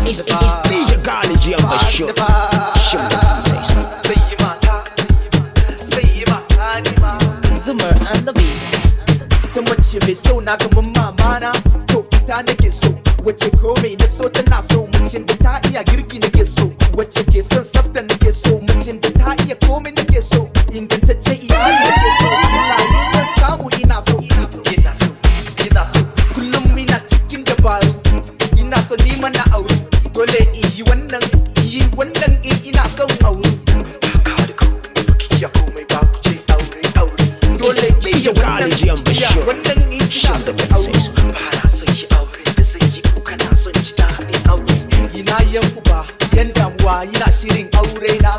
It's DJ Ghali and Basir. Shim's the sensation. Zoomer and the beat. Ta mace mai so na gaban mamana, to ita nake so. Wacce komai na so tana so, macen da ta iya girki nake so. Wacce ke son tsafta nake so, macen da ta iya komai nake so. Ingantaccen iyali nake so, ina yin zan samu ina so. Kullum ina cikin dabaru, ina so ni mana aure. Dole in yi wannan in ina son aure. It's DJ Ghali and Basir. Wannan in ina son aure. Ina yan uba, yan damuwa, ina shirin aure na.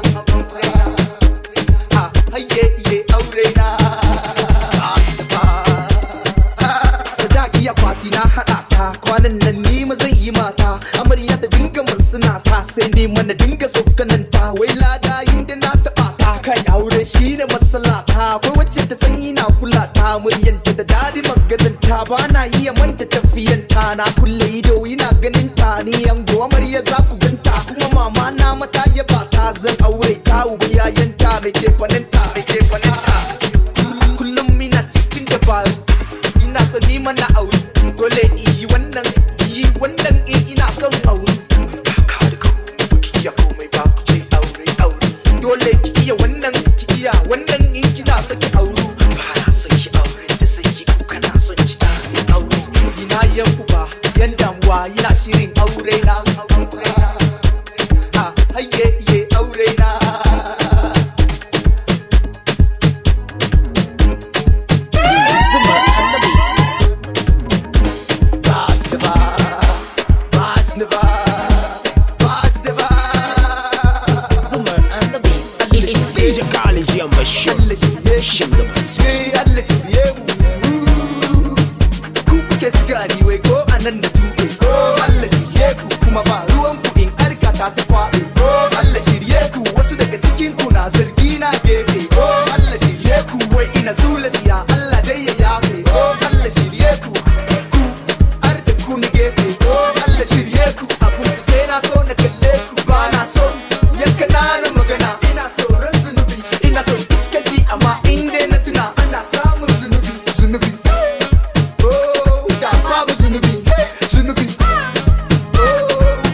Hayye aure na. Sadaki akwati na haɗa ta, kwanan nan ni ma zan yi mata. Amarya ta dinga mun suna ta, sai ni mana dinga tsokananta. Wai lada inda na taɓa ta, kai aure shine masalata. Akwai wacce ta san ina kula ta, muryanta da dadi magananta. Ba na iya manta tafiyanta, na kulle ido ina ganin ta. Ni yango amarya za ku ganta, kuma mama na mata ya bata. Zan aure ta uba yayanta, mai jefananta. Kullum ina cikin dabaru, ina so ni mana aure. Dole in yi wannan in ina son aure. Dole ki iya wannan in kina so ki aure. Ina yan uba, yan damuwa, ina shirin aure na. Hayye aure na. Zoomer and the beat. Zoomer and the beat. It's DJ Ghali and Basir. Shim's the sensation. Allah shirye mu, ku kuke sigari wai ko anan na tuke. Allah shirye ku, kuma ba ruwan ku in arka ta kwaɓe. Allah shirye ku, wasu daga cikin ku na zargi na gefe. Allah shirye ku, wai ina zula tsiya, Allah dai ya yafe. Allah shirye ku har da ku ni gefe. Allah shirye ku, abun ku sai na so na kalle ku, ba na so yan kananan magana. Ina tsoron zunubi, ina son iskanci, amma in dai na tuna ana samun zunubi. Da babu zunubi.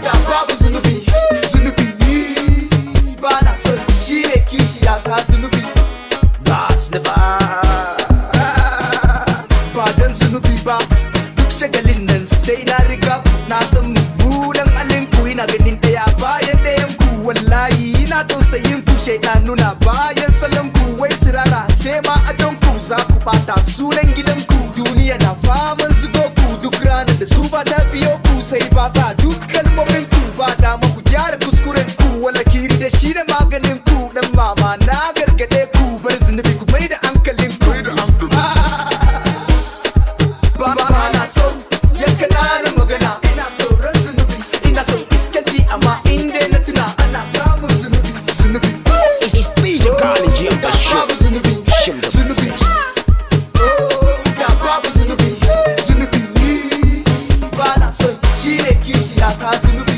Da babu zunubi. Ba na son shi ne kishiya ta zunubi. Ba dan zunubi ba, duk shagalin nan sai na riga ku. Na san mummunan halin ku, ina ganin daya bayan dayan ku. Wallahi ina tausayin ku, shaidanu na bayan salon ku. Wai sirara ce ma adon ku, za ku bata sunan gidan ku. Duniya na faman zugo ku, duk ranar da su ba ta biyo ku. Sai ba sa duk kalmomin ku, ba dama ku gyara kuskuren ku. Wala kiri da shi da maganin ku, dan mama na gargade ku. Bar zunubi ku mai da hankalin ku. Ba na son yan kananan magana, ina tsoron zunubi. Ina son iskanci, amma in dai na tuna ana samun zunubi. It's DJ Ghali and Basir. Babu zunubi. Shim's the sensation. Da babu zunubi. Ba na son shi ne kishiya ta zunubi.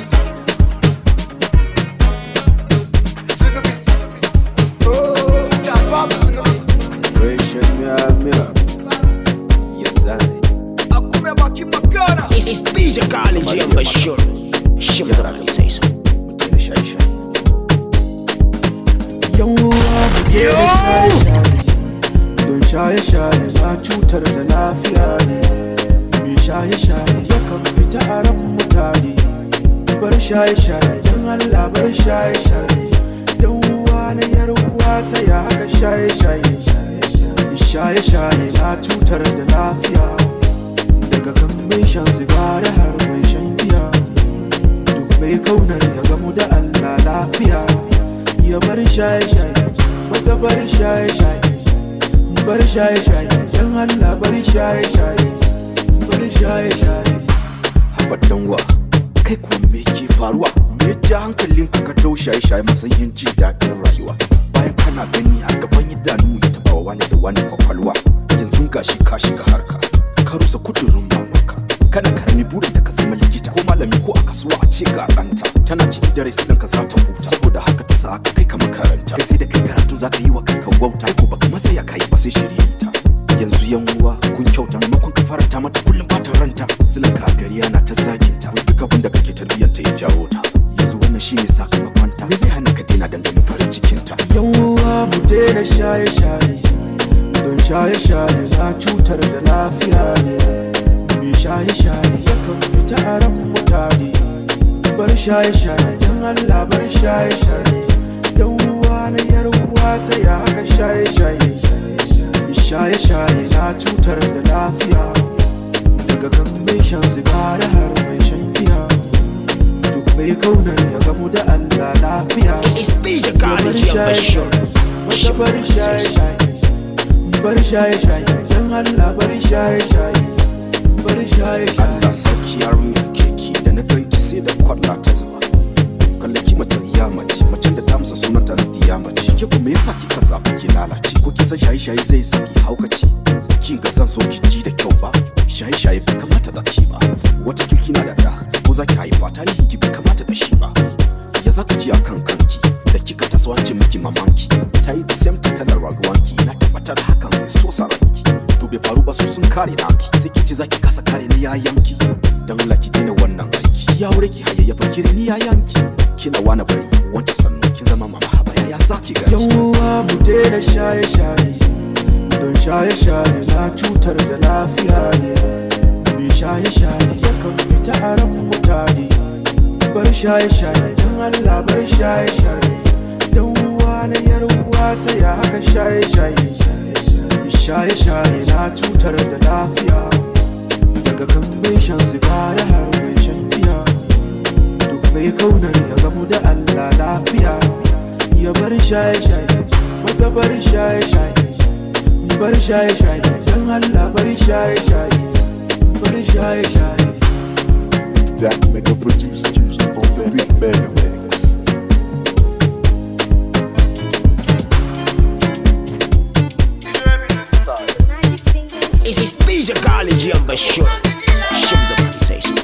Da babu zunubi. Akume baki magana. It's DJ Ghali and Basir. Shim's the sensation. Don shaye-shaye na cutar da lafiya ne. Mai shaye-shaye yakan fita a ran mutane. Bar shaye-shaye don Allah, bar shaye-shaye. Yan uwa na yar uwa ta ya haka shaye-shaye. Shaye-shaye na cutar da lafiya. Daga kan mai shan sigari har mai shan giya. Duk mai kaunar ya gamu da Allah lafiya. Ya bar shaye-shaye, maza bar shaye-shaye. Bar shaye-shaye, don Allah bar shaye-shaye. Bar shaye-shaye. Haɓar danwa, kai kuwa me ke faruwa? Me ja hankalin ka dau shaye-shaye matsayin jin daɗin rayuwa? Bayan kana gani a gaban idanu ya taɓa wa wani da wani kwakwalwa. Yanzu gashi ka shiga harka, ka rusa kudurin mamanka. Kana karami burin da ka zama likita ko malami ko a kasuwa. kasuwa a ce ga ɗanta. Tana ciki da rai sai ka za ta huta. Saboda haka ta sa aka kai ka makaranta. Kai sai da kai karatu za ka yi wa kanka wauta. Ko baka masaya ka yi ba sai shiririta. Yanzu yan uwa kun kyauta maimakon ka faranta mata kullum ba ta ranta. Silan ka gari yana ta zaginta. Duk abin da kake tarbiyyanta ya jawo ta. Yanzu wannan shine sakamakonta. Me zai hana ka daina dangamin farin cikinta? Yan uwa mu daina shaye-shaye, don shaye-shaye na cutar da lafiya ne. Mai shaye-shaye yakan fita a ran mutane. Bar shaye-shaye don Allah bar shaye-shaye. Yan uwa na yar uwa ta ya haka shaye-shaye. Shaye-shaye na cutar da lafiya. Daga kan mai shan sigari har mai shan giya. Duk mai kaunar ya gamu da Allah lafiya. It's DJ Ghali Basir. Mata bari shaye-shaye, bari shaye-shaye, don Allah bari shaye-shaye, bari shaye-shaye. Allah sarki yarinyar keki da na ganki sai da kwalla ta zuba. Kallaki mata ya mace, macen da ta musa sunanta na diya mace. Ke kuma yasa kika zaɓi ki lalace? Ko kisan shaye-shaye zai saki haukaci? Kin ga zan so ki ji da kyau ba? Shaye-shaye bai kamata da ki ba. Wata kirki na da ɗa, ko za ki haifa tarihin ki bai kamata da shi ba. Ya za ka ji a kan kanki da kika taso an ce miki mamanki ta yi the same kalar raguwanki, na tabbatar hakan zai so saranki. To bai faru ba su sun kare naki, sai ki ce za ki kasa kare ni yayanki. Dan Allah ki daina wannan aiki, ya wure ki hayayyafa kire ni yayanki. Kina wani bari wancan sannu kin zama mama haba ya za ki gani. Yan uwa mu daina shaye-shaye, don shaye-shaye na cutar da lafiya ne. Mai shaye-shaye yakan fita a ran mutane. Bar shaye-shaye don Allah bar shaye-shaye. Yan uwa na yar uwa ta ya haka shaye-shaye. Shaye-shaye na cutar da lafiya. Daga kan mai shan sigari har mai shan giya. Duk mai kaunar ya gamu da Allah lafiya. Ya bar shaye-shaye, maza bar shaye-shaye, bar shaye-shaye don Allah bar shaye-shaye, bar shaye-shaye. That mega producer on the big mega mix. It's DJ Ghali Basir. Shimza sensation.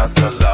Salam.